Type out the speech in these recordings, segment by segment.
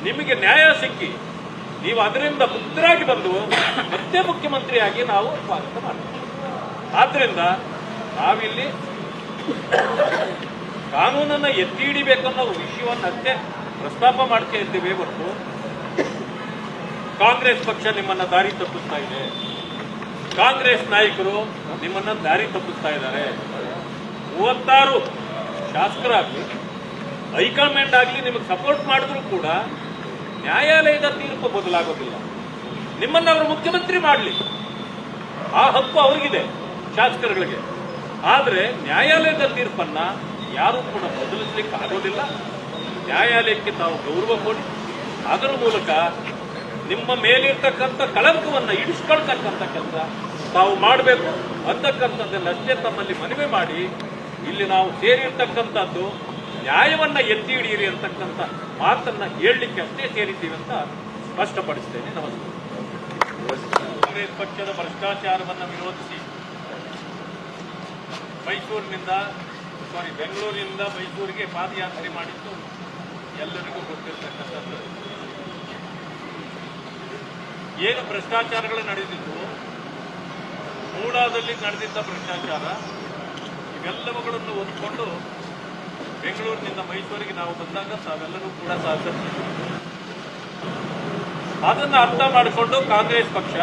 ನಿಮಗೆ ನ್ಯಾಯ ಸಿಕ್ಕಿ ನೀವು ಅದರಿಂದ ಮುಕ್ತರಾಗಿ ಬಂದು ಮತ್ತೆ ಮುಖ್ಯಮಂತ್ರಿಯಾಗಿ ನಾವು ಸ್ವಾಗತ ಮಾಡ್ತೀವಿ. ಆದ್ರಿಂದ ನಾವಿಲ್ಲಿ ಕಾನೂನನ್ನು ಎತ್ತಿ ಹಿಡಿಬೇಕನ್ನೋ ವಿಷಯವನ್ನಷ್ಟೇ ಪ್ರಸ್ತಾಪ ಮಾಡ್ತಾ ಇದ್ದೀವಿ ಹೊರತು ಕಾಂಗ್ರೆಸ್ ಪಕ್ಷ ನಿಮ್ಮನ್ನ ದಾರಿ ತಪ್ಪಿಸ್ತಾ ಇದೆ, ಕಾಂಗ್ರೆಸ್ ನಾಯಕರು ನಿಮ್ಮನ್ನ ದಾರಿ ತಪ್ಪಿಸ್ತಾ ಇದ್ದಾರೆ. 36 ಶಾಸಕರಾಗಲಿ ಹೈಕಮಾಂಡ್ ಆಗಲಿ ನಿಮಗೆ ಸಪೋರ್ಟ್ ಮಾಡಿದ್ರು ಕೂಡ ನ್ಯಾಯಾಲಯದ ತೀರ್ಪು ಬದಲಾಗೋದಿಲ್ಲ. ನಿಮ್ಮನ್ನ ಅವರು ಮುಖ್ಯಮಂತ್ರಿ ಮಾಡಲಿ, ಆ ಹಕ್ಕು ಅವ್ರಿಗಿದೆ ಶಾಸಕರುಗಳಿಗೆ. ಆದರೆ ನ್ಯಾಯಾಲಯದ ತೀರ್ಪನ್ನ ಯಾರೂ ಕೂಡ ಬದಲಿಸ್ಲಿಕ್ಕೆ ಆಗೋದಿಲ್ಲ. ನ್ಯಾಯಾಲಯಕ್ಕೆ ತಾವು ಗೌರವ ಕೊಡಿ, ಅದರ ಮೂಲಕ ನಿಮ್ಮ ಮೇಲಿರ್ತಕ್ಕಂಥ ಕಳಂಕವನ್ನು ಇಡಿಸ್ಕೊಳ್ತಕ್ಕಂಥ ಕೆಲಸ ತಾವು ಮಾಡಬೇಕು ಅಂತಕ್ಕಂಥದ್ದನ್ನಷ್ಟೇ ತಮ್ಮಲ್ಲಿ ಮನವಿ ಮಾಡಿ, ಇಲ್ಲಿ ನಾವು ಸೇರಿರ್ತಕ್ಕಂಥದ್ದು ನ್ಯಾಯವನ್ನ ಎತ್ತಿ ಹಿಡಿಯಿರಿ ಅಂತಕ್ಕಂಥ ಮಾತನ್ನ ಹೇಳಲಿಕ್ಕೆ ಅಷ್ಟೇ ಸೇರಿದ್ದೀವಿ ಅಂತ ಸ್ಪಷ್ಟಪಡಿಸ್ತೇನೆ. ನಮಸ್ಕಾರ. ಕಾಂಗ್ರೆಸ್ ಪಕ್ಷದ ಭ್ರಷ್ಟಾಚಾರವನ್ನು ವಿರೋಧಿಸಿ ಬೆಂಗಳೂರಿನಿಂದ ಮೈಸೂರಿಗೆ ಪಾದಯಾತ್ರೆ ಮಾಡಿದ್ದು ಎಲ್ಲರಿಗೂ ಗೊತ್ತಿರತಕ್ಕಂಥದ್ದು. ಏನು ಭ್ರಷ್ಟಾಚಾರಗಳು ನಡೆದಿದ್ದು, ಮೂಡಾದಲ್ಲಿ ನಡೆದಿದ್ದ ಭ್ರಷ್ಟಾಚಾರ, ಇವೆಲ್ಲವುಗಳನ್ನು ಹೊಂದಿಕೊಂಡು ಬೆಂಗಳೂರಿನಿಂದ ಮೈಸೂರಿಗೆ ನಾವು ಬಂದಾಗ ತಾವೆಲ್ಲರೂ ಕೂಡ ಸಹಕರಿಸಿದ್ವಿ. ಅದನ್ನು ಅರ್ಥ ಮಾಡಿಕೊಂಡು ಕಾಂಗ್ರೆಸ್ ಪಕ್ಷ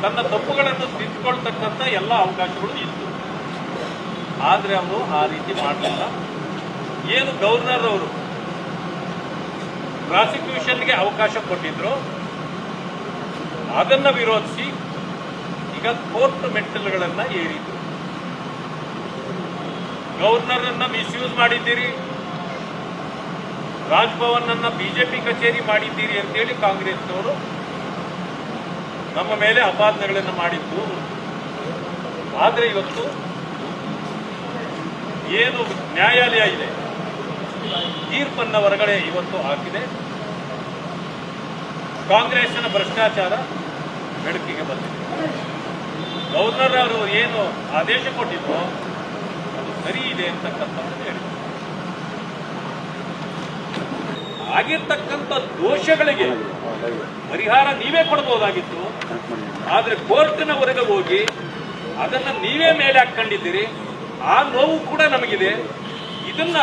ತನ್ನ ತಪ್ಪುಗಳನ್ನು ತಿದ್ದುಕೊಳ್ತಕ್ಕಂಥ ಎಲ್ಲ ಅವಕಾಶಗಳು ಇತ್ತು. ಆದರೆ ಅವರು ಆ ರೀತಿ ಮಾಡಲಿಲ್ಲ. ಏನು ಗವರ್ನರ್ ಅವರು ಪ್ರಾಸಿಕ್ಯೂಷನ್ಗೆ ಅವಕಾಶ ಕೊಟ್ಟಿದ್ರು, ಅದನ್ನು ವಿರೋಧಿಸಿ ಈಗ ಕೋರ್ಟ್ ಮೆಟ್ಟಿಲುಗಳನ್ನು ಏರಿದ್ರು. ಗವರ್ನರ್ ಅನ್ನ ಮಿಸ್ಯೂಸ್ ಮಾಡಿದ್ದೀರಿ, ರಾಜ್ಭವನ್ ಅನ್ನ ಬಿಜೆಪಿ ಕಚೇರಿ ಮಾಡಿದ್ದೀರಿ ಅಂತೇಳಿ ಕಾಂಗ್ರೆಸ್ನವರು ನಮ್ಮ ಮೇಲೆ ಅಪಾದನೆಗಳನ್ನು ಮಾಡಿದ್ದು. ಆದರೆ ಇವತ್ತು ಏನು ನ್ಯಾಯಾಲಯ ಇದೆ, ತೀರ್ಪನ್ನ ಹೊರಗಡೆ ಇವತ್ತು ಹಾಕಿದೆ. ಕಾಂಗ್ರೆಸ್ನ ಭ್ರಷ್ಟಾಚಾರ ಬೆಳಕಿಗೆ ಬಂದಿದೆ. ಗವರ್ನರ್ ಅವರು ಏನು ಆದೇಶ ಕೊಟ್ಟಿದ್ರು ಅದು ಸರಿ ಇದೆ ಅಂತಕ್ಕಂಥದ್ದು ಹೇಳಿದ್ರು. ಆಗಿರ್ತಕ್ಕಂಥ ದೋಷಗಳಿಗೆ ಪರಿಹಾರ ನೀವೇ ಕೊಡಬಹುದಾಗಿತ್ತು. ಆದರೆ ಕೋರ್ಟಿನವರೆಗೆ ಹೋಗಿ ಅದನ್ನ ನೀವೇ ಮೇಲೆ ಹಾಕೊಂಡಿದ್ದೀರಿ. ಆ ನೋವು ಕೂಡ ನಮಗಿದೆ. ಇದನ್ನ